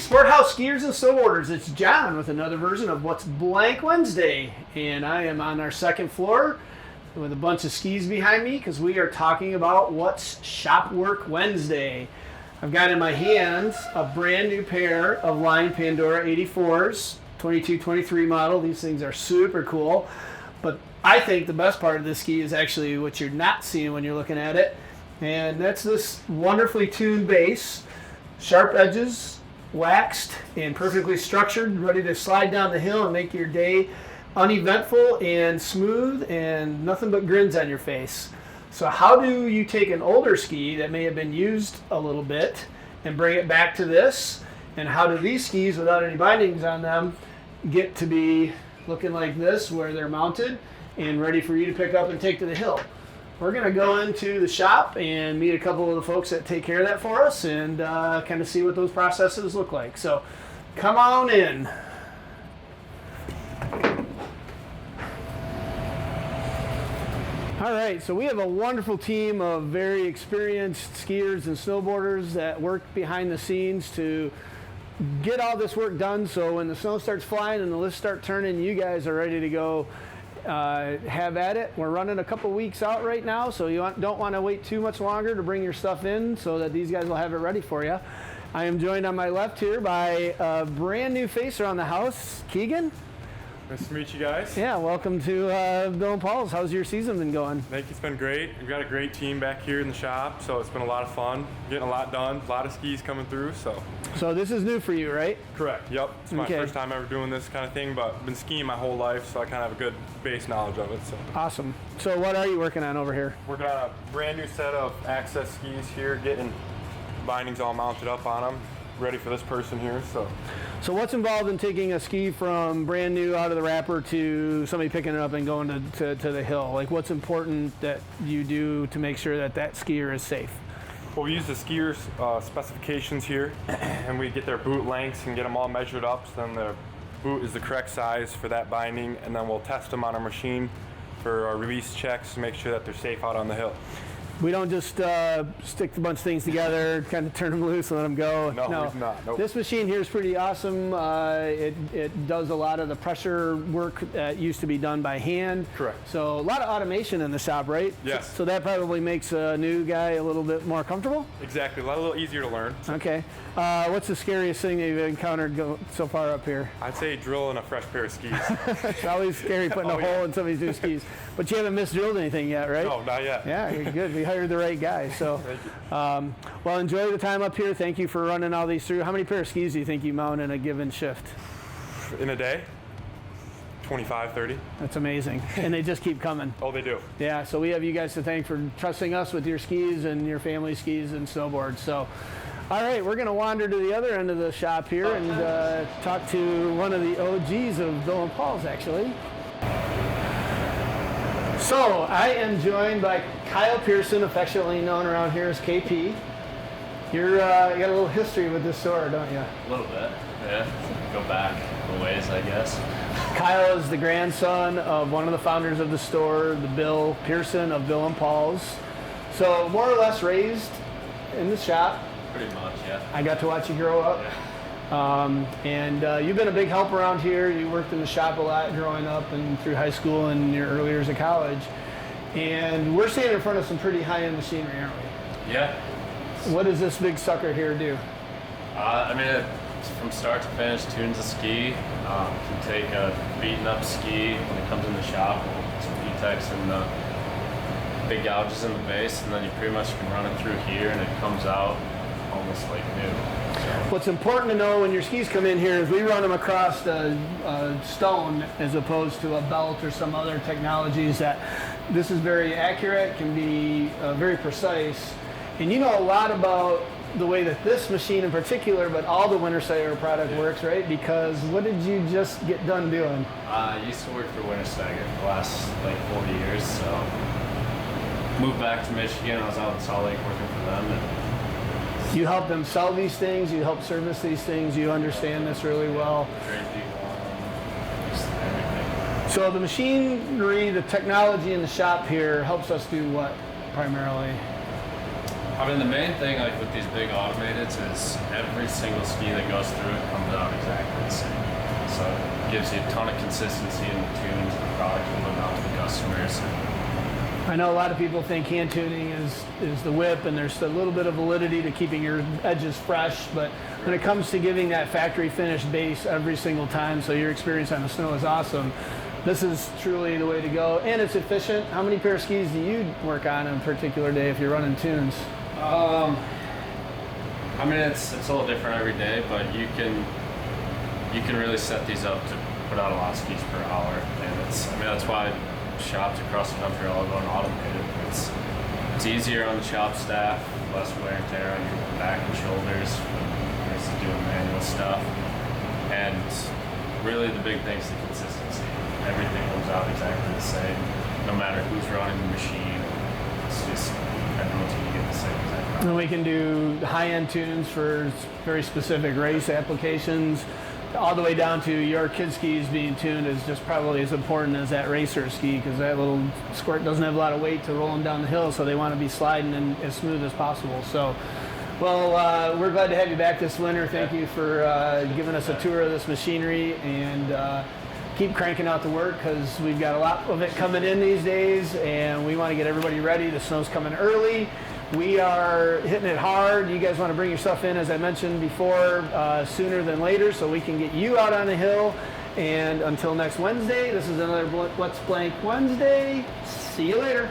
Sport House skiers and snowboarders, it's John with another version of What's Blank Wednesday. And I am on our second floor with a bunch of skis behind me because we are talking about What's Shop Work Wednesday. I've got in my hands a brand new pair of Line Pandora 84s, 22-23 model. These things are super cool. But I think the best part of this ski is actually what you're not seeing when you're looking at it. And that's this wonderfully tuned base, sharp edges, waxed and perfectly structured, ready to slide down the hill and make your day uneventful and smooth and nothing but grins on your face. So how do you take an older ski that may have been used a little bit and bring it back to this? And how do these skis without any bindings on them get to be looking like this, where they're mounted and ready for you to pick up and take to the hill? We're going to go into the shop and meet a couple of the folks that take care of that for us and kind of see what those processes look like. So come on in. All right, so we have a wonderful team of very experienced skiers and snowboarders that work behind the scenes to get all this work done, so when the snow starts flying and the lifts start turning, you guys are ready to go have at it. We're running a couple weeks out right now, so you don't want to wait too much longer to bring your stuff in so that these guys will have it ready for you. I am joined on my left here by a brand new face around the house, Keegan. Nice to meet you guys. Yeah, welcome to Bill and Paul's. How's your season been going? Thank you. It's been great. We've got a great team back here in the shop, so it's been a lot of fun. Getting a lot done. A lot of skis coming through. So this is new for you, right? Correct. Yep. It's my first time ever doing this kind of thing, but I've been skiing my whole life, so I kind of have a good base knowledge of it. So awesome. So what are you working on over here? Working on a brand new set of access skis here, getting bindings all mounted up on them, ready for this person here. So what's involved in taking a ski from brand new out of the wrapper to somebody picking it up and going to the hill? Like, what's important that you do to make sure that that skier is safe? Well, we use the skier's specifications here, and we get their boot lengths and get them all measured up, so then the boot is the correct size for that binding, and then we'll test them on our machine for our release checks to make sure that they're safe out on the hill. We don't just stick a bunch of things together, kind of turn them loose and let them go. No. Nope. This machine here is pretty awesome. It does a lot of the pressure work that used to be done by hand. Correct. So a lot of automation in the shop, right? Yes. So that probably makes a new guy a little bit more comfortable? Exactly. A little easier to learn. Okay. What's the scariest thing that you've encountered so far up here? I'd say drilling a fresh pair of skis. It's always scary putting a hole in somebody's new skis. But you haven't misdrilled anything yet, right? No, not yet. Yeah, you're good. We hired the right guy. So, well, enjoy the time up here. Thank you for running all these through. How many pair of skis do you think you mount in a given shift? In a day? 25, 30. That's amazing. And they just keep coming. Oh, they do. Yeah, so we have you guys to thank for trusting us with your skis and your family skis and snowboards. So, all right, we're going to wander to the other end of the shop here and talk to one of the OGs of Bill and Paul's, actually. So I am joined by Kyle Pearson, affectionately known around here as KP. You got a little history with this store, don't you? A little bit, yeah. Go back a ways, I guess. Kyle is the grandson of one of the founders of the store, the Bill Pearson of Bill and Paul's. So more or less raised in the shop. Pretty much, yeah. I got to watch you grow up. Yeah. You've been a big help around here. You worked in the shop a lot growing up and through high school and your early years of college. And we're standing in front of some pretty high-end machinery, aren't we? Yeah. What does this big sucker here do? It's from start to finish, tunes a ski. Can take a beaten up ski when it comes in the shop, with some P-Tex and the big gouges in the base, and then you pretty much can run it through here and it comes out almost like new. What's important to know when your skis come in here is we run them across a stone as opposed to a belt or some other technologies that this is very accurate, can be very precise. And you know a lot about the way that this machine in particular, but all the Winter Sager product works, right? Because what did you just get done doing? I used to work for Winter Sager the last 40 years, so moved back to Michigan. I was out in Salt Lake working for them. And you help them sell these things, you help service these things, you understand this really well. Great people, just everything. So the machinery, the technology in the shop here helps us do what primarily? I mean, the main thing like with these big automateds is every single ski that goes through it comes out exactly the same. So it gives you a ton of consistency in the tunes and the product moving out to the customers. I know a lot of people think hand tuning is the whip, and there's a little bit of validity to keeping your edges fresh, but when it comes to giving that factory finished base every single time, so your experience on the snow is awesome, this is truly the way to go, and it's efficient. How many pair of skis do you work on a particular day if you're running tunes? I mean, it's a little different every day, but you can really set these up to put out a lot of skis per hour, and that's why shops across the country are all going automated. It's easier on the shop staff, less wear and tear on your back and shoulders versus doing manual stuff. And really the big thing is the consistency. Everything comes out exactly the same, no matter who's running the machine. It's just everyone's going to get the same exact product. And we can do high-end tunes for very specific race applications, all the way down to your kid skis being tuned is just probably as important as that racer ski, because that little squirt doesn't have a lot of weight to roll them down the hill, so they want to be sliding and as smooth as possible. So, well, we're glad to have you back this winter. Thank you for giving us a tour of this machinery, and keep cranking out the work, because we've got a lot of it coming in these days, and we want to get everybody ready. The snow's coming early. We are hitting it hard. You guys want to bring your stuff in, as I mentioned before, sooner than later, so we can get you out on the hill. And until next Wednesday, this is another What's Blank Wednesday. See you later.